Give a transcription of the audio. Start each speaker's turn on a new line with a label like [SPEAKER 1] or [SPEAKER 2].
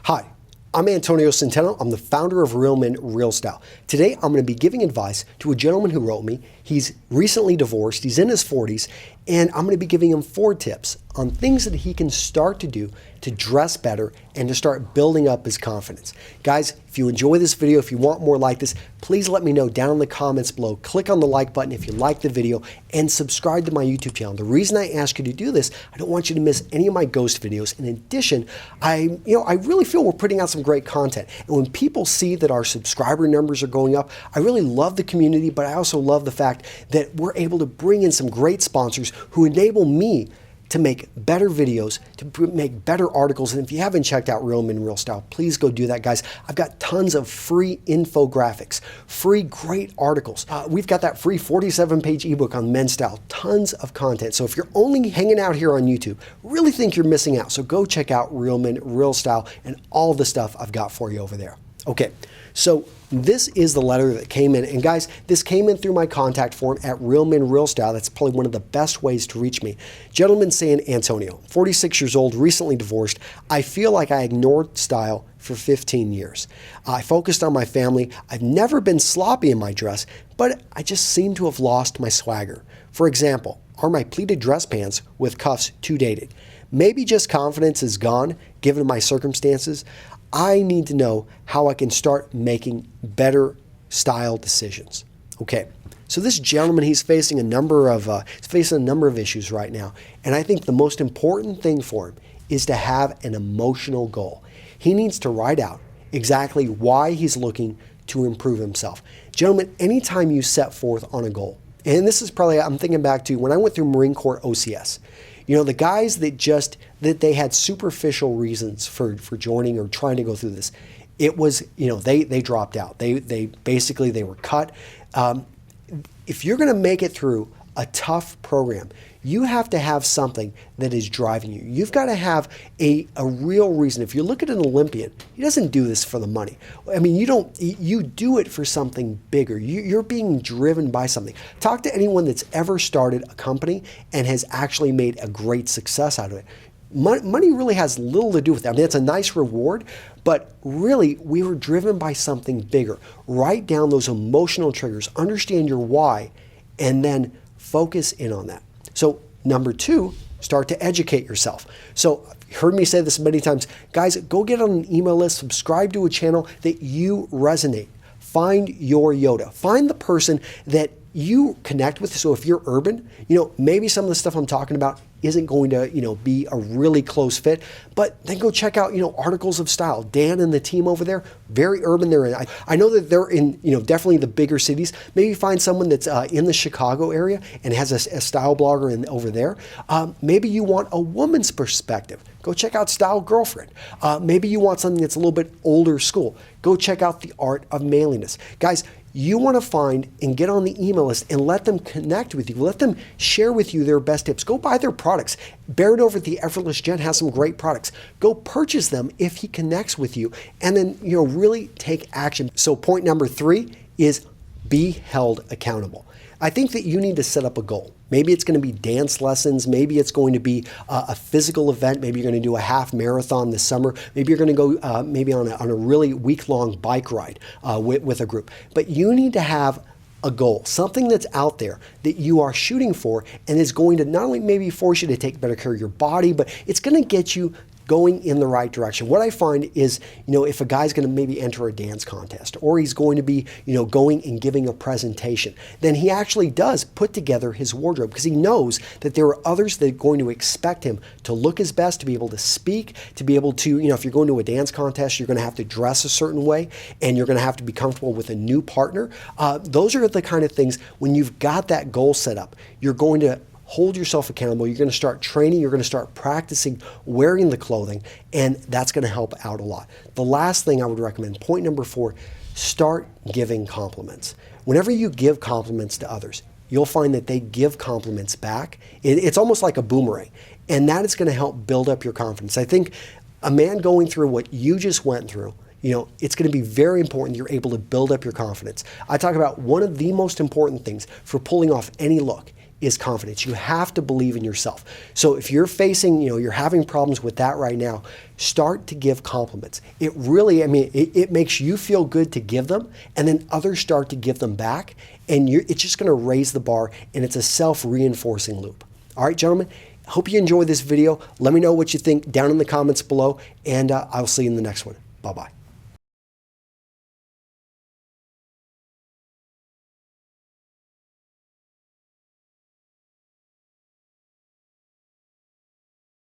[SPEAKER 1] Hi, I'm Antonio Centeno. I'm the founder of Real Men, Real Style. Today, I'm going to be giving advice to a gentleman who wrote me. He's recently divorced. He's in his 40s, and I'm going to be giving him 4 tips on things that he can start to do to dress better and to start building up his confidence. Guys, if you enjoy this video, if you want more like this, please let me know down in the comments below. Click on the like button if you like the video and subscribe to my YouTube channel. The reason I ask you to do this, I don't want you to miss any of my ghost videos. In addition, I really feel we're putting out some great content. And when people see that our subscriber numbers are going up, I really love the community, but I also love the fact that we're able to bring in some great sponsors who enable me to make better videos, to make better articles. And if you haven't checked out Real Men, Real Style, please go do that, guys. I've got tons of free infographics, free great articles. We've got that free 47-page ebook on men's style, tons of content. So if you're only hanging out here on YouTube, really think you're missing out. So go check out Real Men, Real Style and all the stuff I've got for you over there. Okay, so this is the letter that came in. And guys, this came in through my contact form at Real Men, Real Style. That's probably one of the best ways to reach me. Gentleman saying, Antonio, 46 years old, recently divorced. I feel like I ignored style for 15 years. I focused on my family. I've never been sloppy in my dress, but I just seem to have lost my swagger. For example, are my pleated dress pants with cuffs too dated? Maybe just confidence is gone, given my circumstances. I need to know how I can start making better style decisions. Okay, so this gentleman, he's facing a number of issues right now, and I think the most important thing for him is to have an emotional goal. He needs to write out exactly why he's looking to improve himself. Gentlemen, anytime you set forth on a goal, and this is probably, I'm thinking back to when I went through Marine Corps OCS. You know, the guys that they had superficial reasons for joining or trying to go through this, it was, they dropped out. They basically were cut. If you're going to make it through a tough program, you have to have something that is driving you. You've got to have a real reason. If you look at an Olympian, he doesn't do this for the money. I mean, you do it for something bigger. You're being driven by something. Talk to anyone that's ever started a company and has actually made a great success out of it. Money really has little to do with that. I mean, it's a nice reward, but really we were driven by something bigger. Write down those emotional triggers, understand your why, and then focus in on that. So number 2, start to educate yourself. So you've heard me say this many times. Guys, go get on an email list, subscribe to a channel that you resonate. Find your Yoda. Find the person that you connect with. So if you're urban, maybe some of the stuff I'm talking about isn't going to, be a really close fit, but then go check out, Articles of Style. Dan and the team over there, very urban. I know that they're in, definitely the bigger cities. Maybe find someone that's in the Chicago area and has a style blogger over there. Maybe you want a woman's perspective. Go check out Style Girlfriend. Maybe you want something that's a little bit older school. Go check out The Art of Manliness. Guys, you want to find and get on the email list and let them connect with you. Let them share with you their best tips. Go buy their products. Barrett over at The Effortless Gent has some great products. Go purchase them if he connects with you, and then really take action. So point number 3 is be held accountable. I think that you need to set up a goal. Maybe it's going to be dance lessons. Maybe it's going to be a physical event. Maybe you're going to do a half marathon this summer. Maybe you're going to go maybe on a really week-long bike ride with a group. But you need to have a goal, something that's out there that you are shooting for and is going to not only maybe force you to take better care of your body, but it's going to get you going in the right direction. What I find is, if a guy's going to maybe enter a dance contest or he's going to be, going and giving a presentation, then he actually does put together his wardrobe because he knows that there are others that are going to expect him to look his best, to be able to speak, to be able to, if you're going to a dance contest, you're going to have to dress a certain way and you're going to have to be comfortable with a new partner. Those are the kind of things, when you've got that goal set up, you're going to hold yourself accountable. You're going to start training. You're going to start practicing wearing the clothing, and that's going to help out a lot. The last thing I would recommend, point number 4, start giving compliments. Whenever you give compliments to others, you'll find that they give compliments back. It's almost like a boomerang, and that is going to help build up your confidence. I think a man going through what you just went through, it's going to be very important that you're able to build up your confidence. I talk about one of the most important things for pulling off any look is confidence. You have to believe in yourself. So if you're facing, you're having problems with that right now, start to give compliments. It really, it makes you feel good to give them, and then others start to give them back, and it's just going to raise the bar, and it's a self-reinforcing loop. All right, gentlemen, hope you enjoyed this video. Let me know what you think down in the comments below, and I'll see you in the next one. Bye-bye.